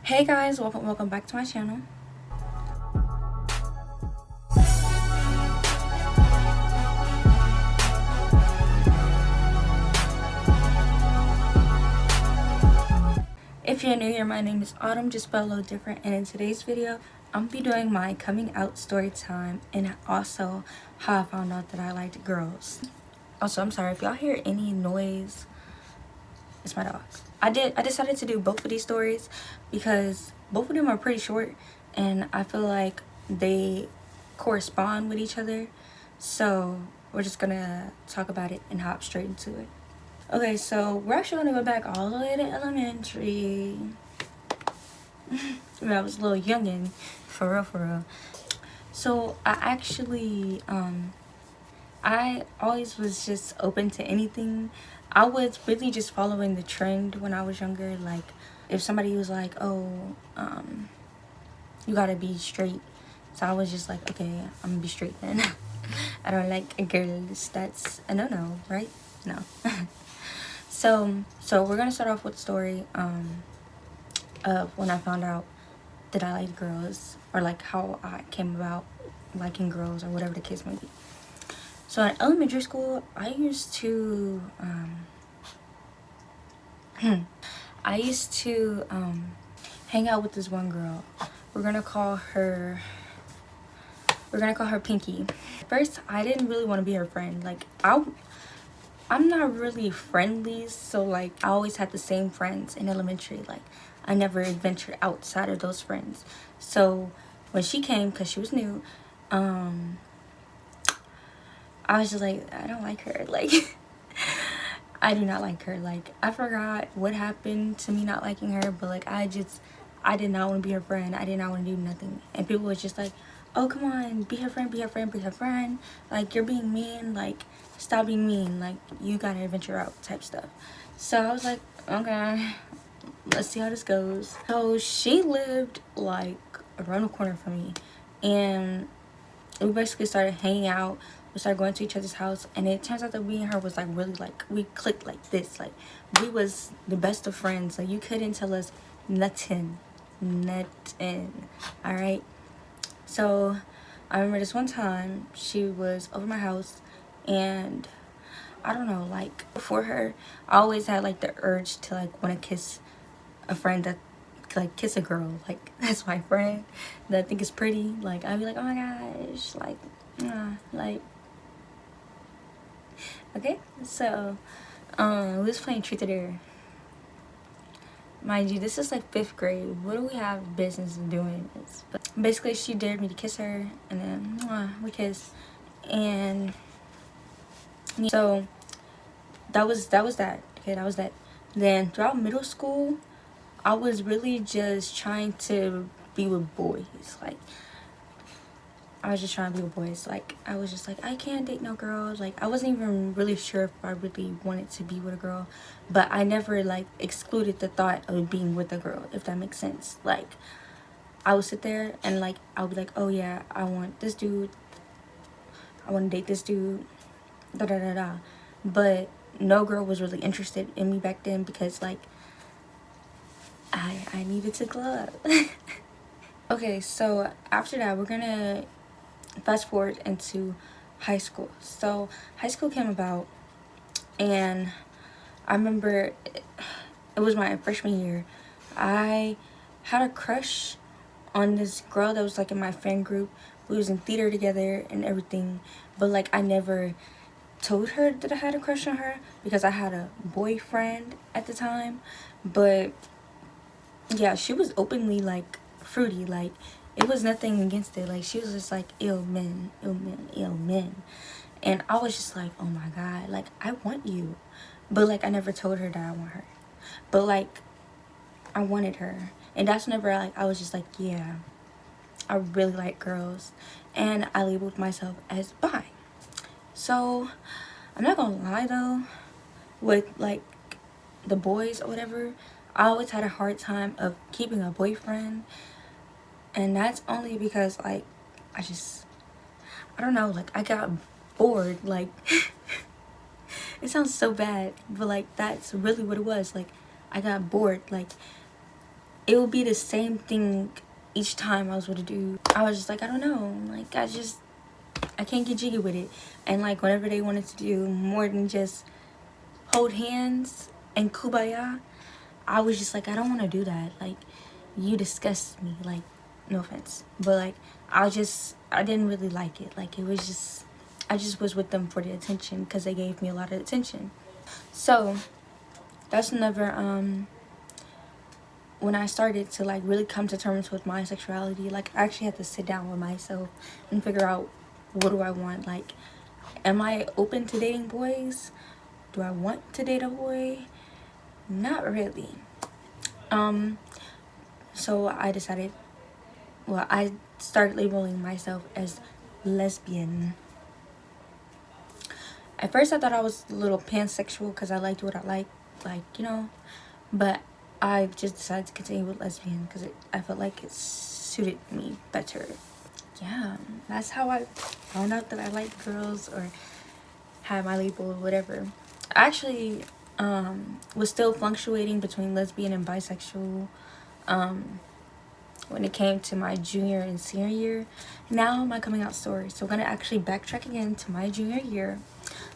Hey guys, welcome back to my channel. If you're new here, my name is Autumn, just spelled a little different, and in today's video I'm gonna be doing my coming out story time and also how I found out that I liked girls. Also, I'm sorry if y'all hear any noise, it's my dogs. I decided to do both of these stories because both of them are pretty short and I feel like they correspond with each other, so we're just gonna talk about it and hop straight into it. Okay, so we're actually gonna go back all the way to elementary. When I was a little youngin', for real. So I always was just open to anything. I was really just following the trend when I was younger. Like, if somebody was like, oh, you gotta be straight. So I was just like, okay, I'm gonna be straight then. I don't like girls. That's a no-no, right? No. So we're gonna start off with the story of when I found out that I liked girls, or like how I came about liking girls, or whatever the case may be. So in elementary school, I used to hang out with this one girl. We're gonna call her Pinky. First, I didn't really want to be her friend. Like, I'm not really friendly, so like I always had the same friends in elementary. Like, I never ventured outside of those friends. So when she came, because she was new, I was just like, I don't like her. Like, I do not like her. Like, I forgot what happened to me not liking her, but like I did not want to be her friend. I did not want to do nothing. And people was just like, oh, come on, be her friend, be her friend, be her friend. Like, you're being mean. Like, stop being mean. Like, you gotta venture out type stuff. So I was like, okay, let's see how this goes. So she lived like around the corner from me, and we basically started hanging out. We started going to each other's house, and it turns out that we and her was like really, like, we clicked like this. Like, we was the best of friends. Like, you couldn't tell us nothing. All right. So I remember this one time she was over my house, and I don't know, like, before her, I always had like the urge to like want to kiss a friend that, like, kiss a girl, like, that's my friend that I think is pretty. Like, I'd be like, oh my gosh, like, okay. So we was playing truth or dare. Mind you, this is like 5th grade. What do we have business in doing this? But basically, she dared me to kiss her, and then we kissed, and so that was that. Okay, that was that. Then throughout middle school, I was really just trying to be with boys. Like, I was just trying to be with boys. Like, I was just like, I can't date no girls. Like, I wasn't even really sure if I really wanted to be with a girl, but I never like excluded the thought of being with a girl, if that makes sense. Like, I would sit there and like I would be like, oh yeah, I want this dude, I want to date this dude, da da da da. But no girl was really interested in me back then, because like I needed to glow up. Okay, so after that, we're gonna fast forward into high school. So high school came about, and I remember it was my freshman year. I had a crush on this girl that was like in my friend group. We was in theater together and everything, but like I never told her that I had a crush on her because I had a boyfriend at the time. But yeah, she was openly like fruity. Like, it was nothing against it. Like, she was just like, ill men. And I was just like, oh my god, like, I want you. But like, I never told her that I want her, but like, I wanted her. And that's never, like, I was just like, yeah, I really like girls, and I labeled myself as bi. So I'm not gonna lie though, with like the boys or whatever, I always had a hard time of keeping a boyfriend. And that's only because like I don't know, like, I got bored. Like, it sounds so bad, but like that's really what it was. Like, I got bored. Like, it would be the same thing each time I was with a dude. I was just like, I don't know, like I can't get jiggy with it. And like whenever they wanted to do more than just hold hands and kumbaya, I was just like, I don't want to do that. Like, you disgust me. Like, no offense, but like I didn't really like it. Like, it was just, I just was with them for the attention because they gave me a lot of attention. So that's never when I started to like really come to terms with my sexuality. Like, I actually had to sit down with myself and figure out, what do I want? Like, am I open to dating boys? Do I want to date a boy? Not really. So I decided, well, I started labeling myself as lesbian. At first I thought I was a little pansexual because I liked what I liked, like, you know, but I just decided to continue with lesbian because I felt like it suited me better. Yeah, that's how I found out that I liked girls, or had my label or whatever. I actually was still fluctuating between lesbian and bisexual when it came to my junior and senior year. Now my coming out story. So we're gonna actually backtrack again to my junior year.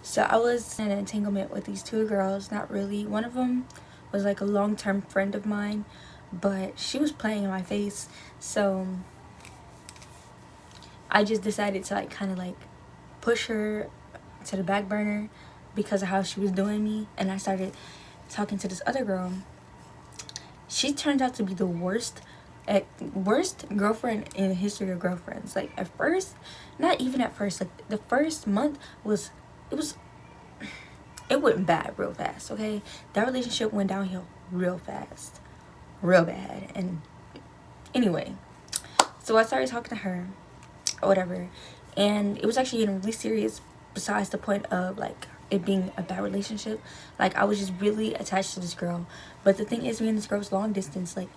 So I was in an entanglement with these two girls. Not really. One of them was like a long-term friend of mine, but she was playing in my face. So I just decided to like kind of like push her to the back burner because of how she was doing me, and I started talking to this other girl. She turned out to be the worst girlfriend in the history of girlfriends. Like, at first, not even at first, like the first month it went bad real fast. Okay, that relationship went downhill real fast, real bad. And anyway, so I started talking to her or whatever, and it was actually getting really serious, besides the point of like it being a bad relationship. Like, I was just really attached to this girl. But the thing is, me and this girl was long distance. Like,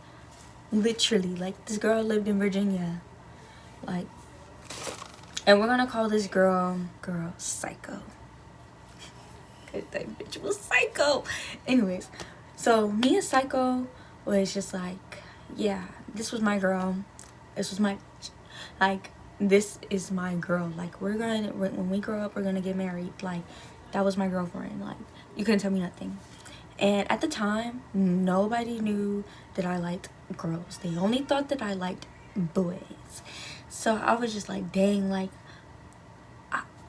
literally, like, this girl lived in Virginia, like, and we're gonna call this girl Psycho. That bitch was Psycho. Anyways, so me and Psycho was just like, yeah, this was my girl. This was my, like, this is my girl. Like, when we grow up, we're gonna get married. Like, that was my girlfriend. Like, you couldn't tell me nothing. And at the time, nobody knew that I liked girls. They only thought that I liked boys. So I was just like, dang, like,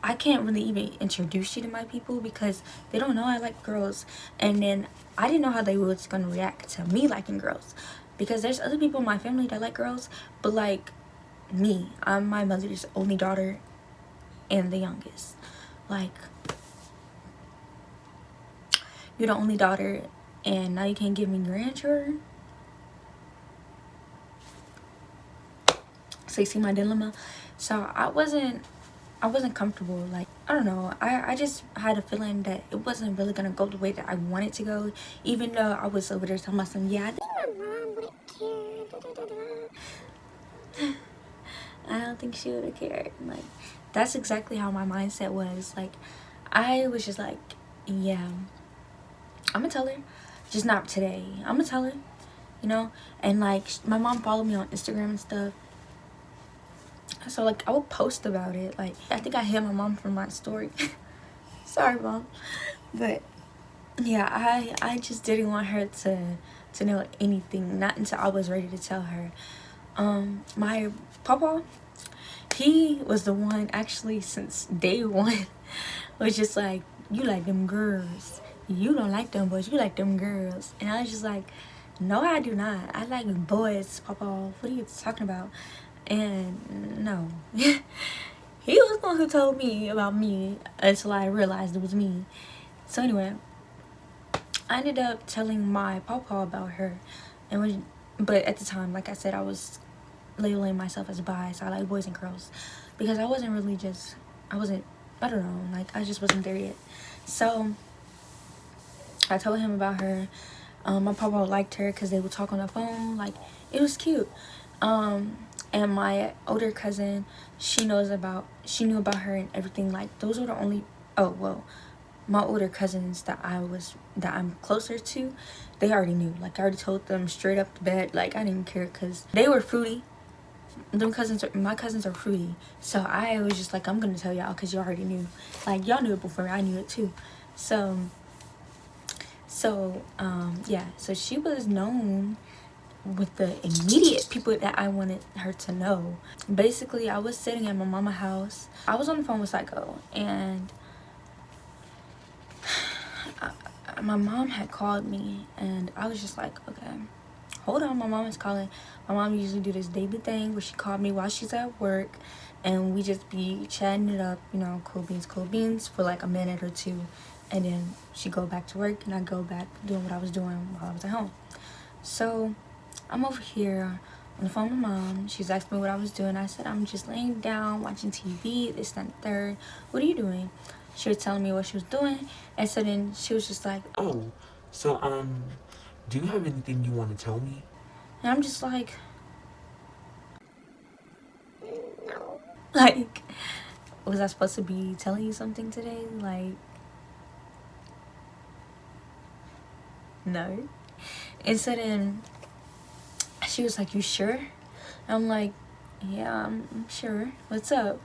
I can't really even introduce you to my people because they don't know I like girls. And then I didn't know how they was gonna react to me liking girls, because there's other people in my family that like girls, but like me, I'm my mother's only daughter and the youngest. Like, you're the only daughter and now you can't give me grandchildren? So you see my dilemma? So I wasn't comfortable. Like, I don't know, I just had a feeling that it wasn't really gonna go the way that I wanted to go, even though I was over there telling myself, yeah, I think my mom would care. I don't think she would have cared. Like, that's exactly how my mindset was. Like, I was just like, yeah, I'm gonna tell her, just not today. I'm gonna tell her, you know. And like, my mom followed me on Instagram and stuff, so like I would post about it. Like, I think I hid my mom from my story. Sorry, Mom. But yeah, I just didn't want her to know anything, not until I was ready to tell her. My papa, he was the one, actually, since day one, was just like, you like them girls, you don't like them boys, you like them girls. And I was just like, no, I do not. I like boys, papa. What are you talking about? And no. He was the one who told me about me until I realized it was me. So anyway, I ended up telling my papa about her, but at the time, like I said, I was labeling myself as bi, so I like boys and girls, because I don't know, like, I just wasn't there yet. So I told him about her. My papa liked her because they would talk on the phone. Like, it was cute. And my older cousin, she knew about her and everything. Like, those were the only, oh well, my older cousins that I'm closer to, they already knew. Like, I already told them straight up to bed. Like, I didn't care because they were fruity. My cousins are fruity. So I was just like, I'm gonna tell y'all because you already knew. Like, y'all knew it before I knew it too. So yeah. So she was known with the immediate people that I wanted her to know. Basically, I was sitting at my mama's house. I was on the phone with Psycho, and my mom had called me, and I was just like, okay, hold on, my mom is calling. My mom usually do this daily thing where she called me while she's at work, and we just be chatting it up, you know, cool beans for like a minute or two, and then she go back to work, and I go back doing what I was doing while I was at home. So I'm over here on the phone with my mom. She's asking me what I was doing. I said, I'm just laying down watching TV, this, that, and third. What are you doing? She was telling me what she was doing, and so then she was just like, oh, so do you have anything you want to tell me? and I'm just like, no. Like, was I supposed to be telling you something today? Like, no. And so then she was like, you sure? I'm like, yeah, I'm sure. What's up?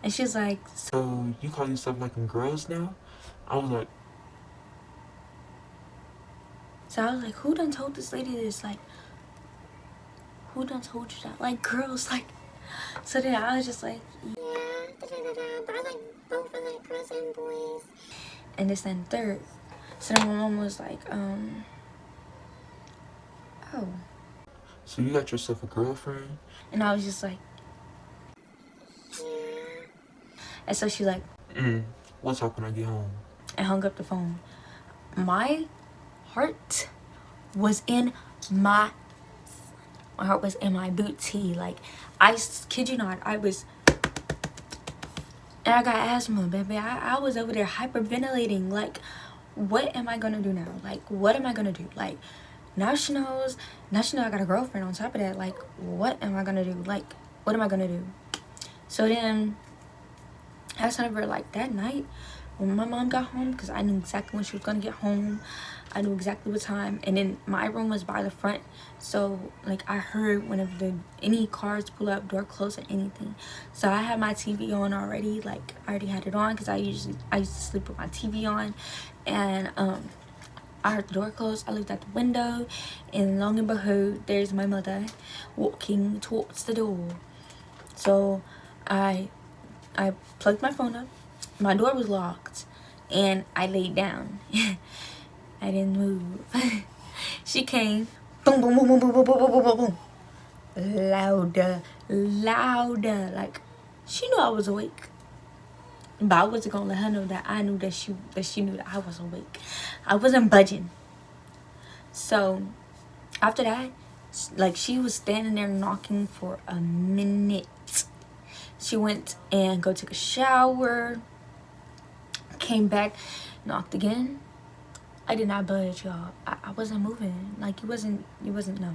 And she's like, So you call yourself liking girls now? I was like, so I was like, who done told this lady this? Like, who done told you that? Like, girls, like. So then I was just like, yeah, but I like both of like girls and boys. And this and third. So then my mom was like, oh. so you got yourself a girlfriend? And I was just like, yeah. And so she like, We'll talk when I get home. and hung up the phone. My heart was in my heart was in my booty. Like, I kid you not, I was, and I got asthma, baby. I was over there hyperventilating. Like, what am I gonna do now? Like, what am I gonna do? Like, now she knows I got a girlfriend on top of that. Like, what am I gonna do? Like, what am I gonna do? So then I was telling her, like, that night when my mom got home, because I knew exactly when she was gonna get home, I knew exactly what time, and then my room was by the front, so like I heard whenever any cars pull up, door close or anything. So I had my TV on already. Like, I already had it on because I used to sleep with my TV on, and I heard the door close. I looked out the window, and long and behold, there's my mother walking towards the door. So I plugged my phone up. My door was locked, and I laid down. I didn't move. She came, boom, boom, boom, boom, boom, boom, boom, boom, boom, boom, louder, like she knew I was awake, but I wasn't gonna let her know that I knew that she knew that I was awake. I wasn't budging. So after that, like, she was standing there knocking for a minute. She went and go take a shower, came back, knocked again. I did not budge, y'all. I wasn't moving. Like, you wasn't no.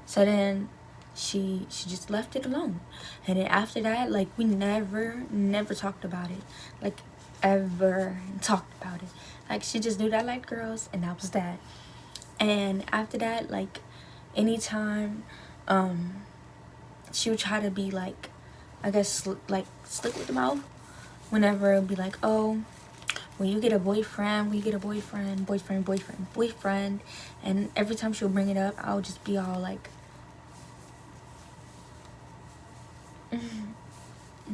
So then she just left it alone. And then after that, like, we never talked about it. Like, ever talked about it. Like, she just knew that I liked girls, and that was that. And after that, like, anytime she would try to be like, I guess, like, slick with the mouth, whenever it would be like, oh, when you get a boyfriend, boyfriend, and every time she would bring it up, I would just be all like, I'm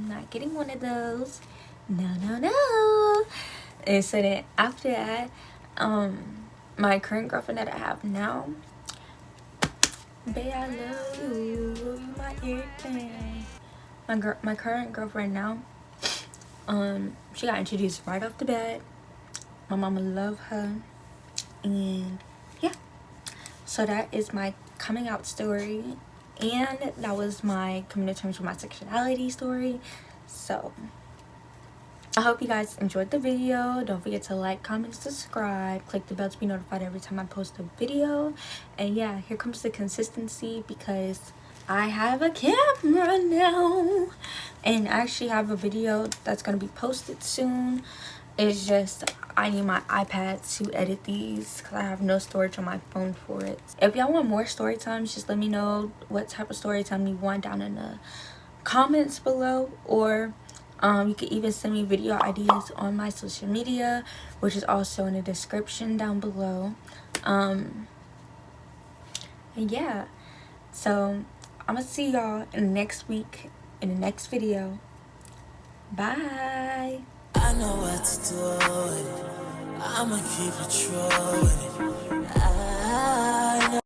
not getting one of those, no. And so then after that, my current girlfriend that I have now, babe, I love you, you're my everything. My current girlfriend now, she got introduced right off the bat. My mama love her, and yeah. So that is my coming out story, and that was my coming to terms with my sexuality story. So I hope you guys enjoyed the video. Don't forget to like, comment, subscribe, click the bell to be notified every time I post a video. And yeah, here comes the consistency, because I have a camera now, and I actually have a video that's gonna be posted soon. It's just I need my iPad to edit these because I have no storage on my phone for it. If y'all want more story times, just let me know what type of story time you want down in the comments below, or you can even send me video ideas on my social media, which is also in the description down below. And yeah, so I'm gonna see y'all in the next week in the next video. Bye. I know what to do. I'ma keep it true.